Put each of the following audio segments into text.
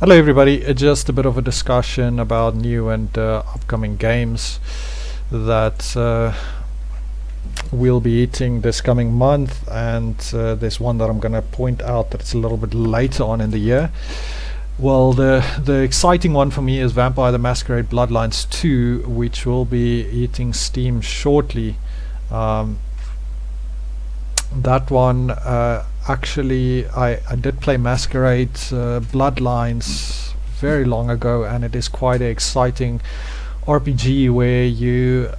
Hello everybody, just a bit of a discussion about new and upcoming games that we'll be hitting this coming month, and there's one that I'm going to point out that it's a little bit later on in the year. Well, the exciting one for me is Vampire the Masquerade Bloodlines 2, which will be hitting Steam shortly. That one, actually I did play Masquerade Bloodlines very long ago, and it is quite an exciting RPG where you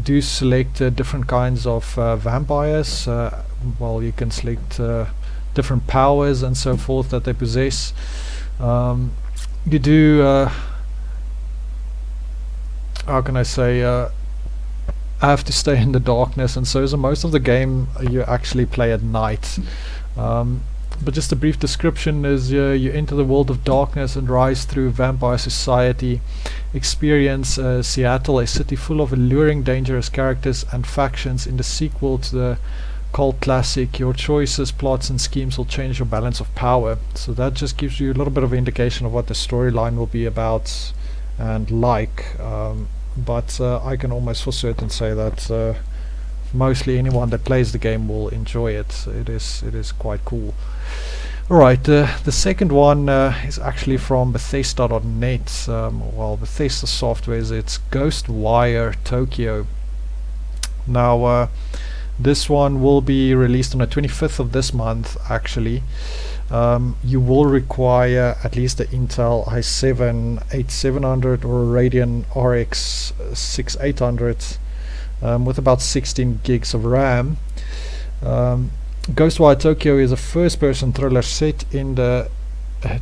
do select different kinds of vampires. Well, you can select different powers and so forth that they possess. You do how can I say, have to stay in the darkness, and so most of the game you actually play at night. But just a brief description is you enter the world of darkness and rise through vampire society, experience Seattle, a city full of alluring, dangerous characters and factions. In the sequel to the cult classic, your choices, plots and schemes will change your balance of power. So that just gives you a little bit of indication of what the storyline will be about and like. But I can almost for certain say that mostly anyone that plays the game will enjoy it. It is quite cool. Alright, the second one is actually from Bethesda.net. Well, Bethesda Software, it's Ghostwire Tokyo. Now this one will be released on the 25th of this month actually. You will require at least the Intel i7 8700 or a Radeon RX 6800 with about 16 gigs of RAM. Ghostwire Tokyo is a first-person thriller set in the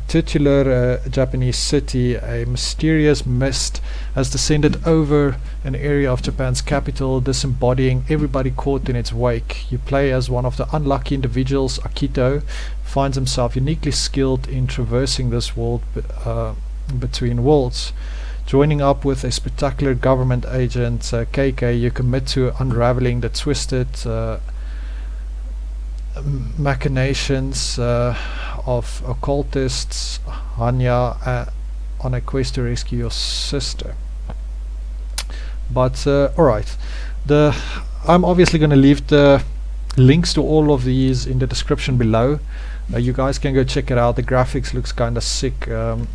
titular Japanese city. A mysterious mist has descended over an area of Japan's capital, disembodying everybody caught in its wake. You play as one of the unlucky individuals. Akito finds himself uniquely skilled in traversing this world between worlds. Joining up with a spectacular government agent, KK, you commit to unraveling the twisted machinations of occultists Hanya on a quest to rescue your sister. But alright, I'm obviously going to leave the links to all of these in the description below. You guys can go check it out. The graphics looks kinda sick, and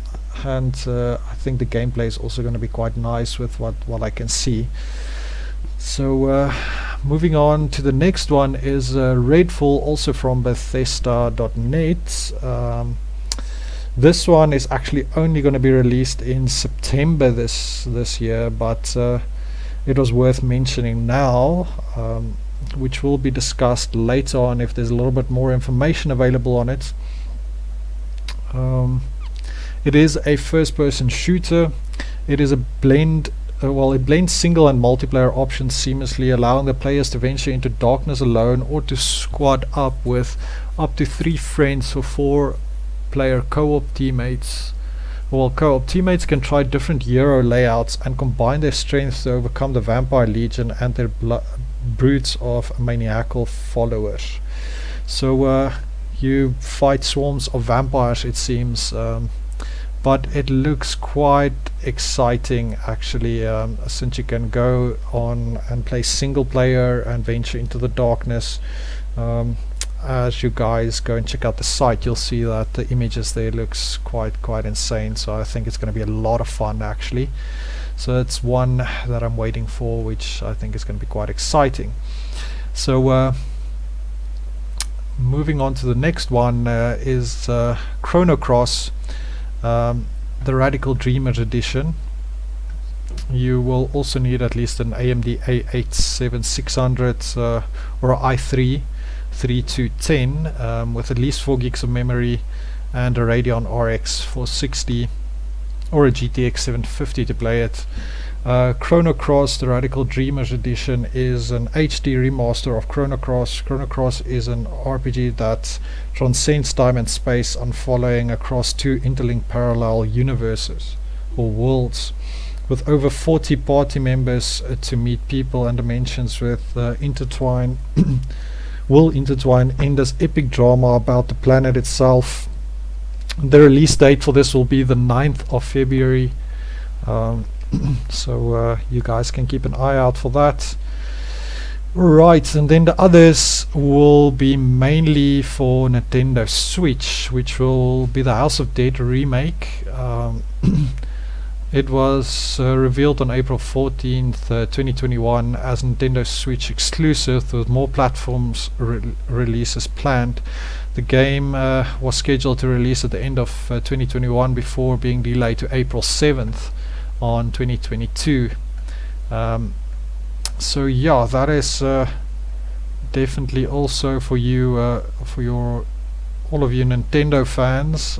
I think the gameplay is also going to be quite nice with what I can see. So moving on to the next one is Raidful, also from Bethesda.net. This one is actually only going to be released in September this year, but it was worth mentioning now, which will be discussed later on if there's a little bit more information available on it. It is a first-person shooter. It is a blend. It blends single and multiplayer options seamlessly, allowing the players to venture into darkness alone or to squad up with up to 3 friends for 4-player co-op teammates. Well, co-op teammates can try different Euro layouts and combine their strengths to overcome the Vampire Legion and their brutes of maniacal followers. So you fight swarms of vampires, it seems. But it looks quite exciting actually, since you can go on and play single player and venture into the darkness. As you guys go and check out the site, you'll see that the images there looks quite insane. So I think it's going to be a lot of fun actually. So it's one that I'm waiting for, which I think is going to be quite exciting. So moving on to the next one is Chrono, the Radical Dreamers edition. You will also need at least an AMD A87600 or an i3 3210 with at least 4 gigs of memory and a Radeon RX 460 or a GTX 750 to play it. Chrono, the Radical Dreamers edition, is an HD remaster of Chrono. Chrono is an RPG that transcends time and space, unfollowing across 2 interlinked parallel universes or worlds, with over 40 party members to meet people and dimensions with intertwine in this epic drama about the planet itself The release date for this will be the 9th of February. So you guys can keep an eye out for that. Right, and then the others will be mainly for Nintendo Switch, which will be the House of Dead remake. It was revealed on April 14th, 2021 as Nintendo Switch exclusive, with more platforms releases planned. The game was scheduled to release at the end of 2021 before being delayed to April 7th on 2022. So yeah, that is definitely also for you, all of you Nintendo fans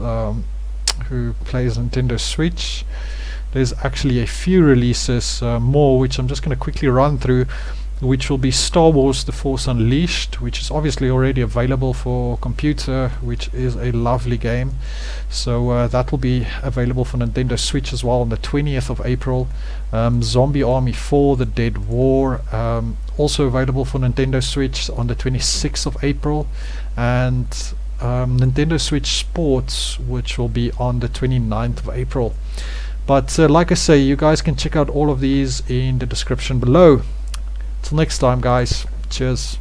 who plays Nintendo Switch. There's actually a few releases more, which I'm just going to quickly run through, which will be Star Wars The Force Unleashed, which is obviously already available for computer, which is a lovely game. So that will be available for Nintendo Switch as well on the 20th of April. Zombie Army 4 The Dead War, also available for Nintendo Switch on the 26th of April. And Nintendo Switch Sports, which will be on the 29th of April. But like I say, you guys can check out all of these in the description below. Till next time, guys. Cheers.